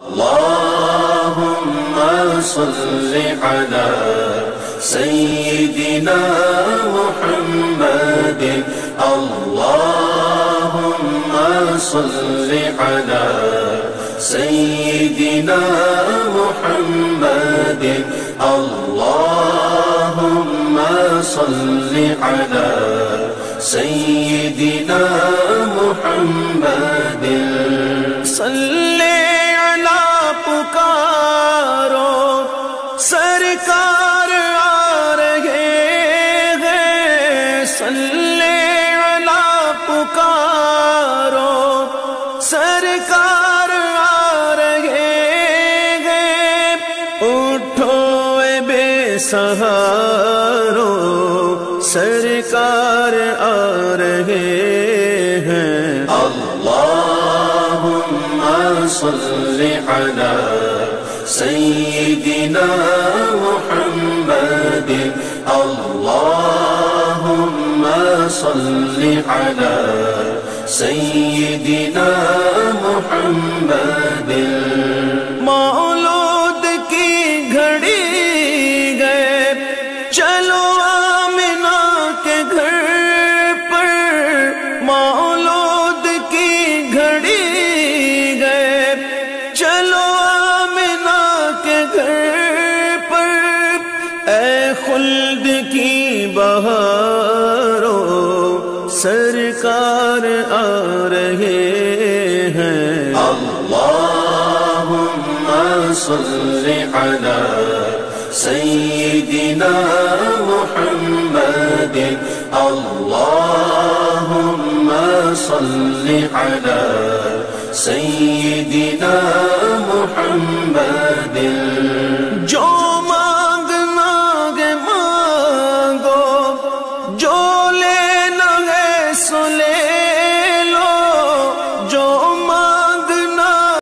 اللهم صل على سيدنا محمد. اللهم صل على سيدنا محمد. اللهم صل على سيدنا محمد. صلی علی پکارو سرکار آ رہے ہیں. صلی علی پکارو سرکار آ رہے ہیں. اٹھو اے بے سہارو سرکار آ رہے ہیں. اللہم صل علی سیدنا محمد. اللہم صل علی سیدنا محمد. مولود کی گھڑی گئے چلو آمنہ کے گھر پر. مولود کی گھڑی گئے چلو آمنہ کے گھر پر. اے خلد کی بہاروں سرکار آ رہے ہیں. اللہم صل علی سیدنا محمد. اللہم صل علی سیدنا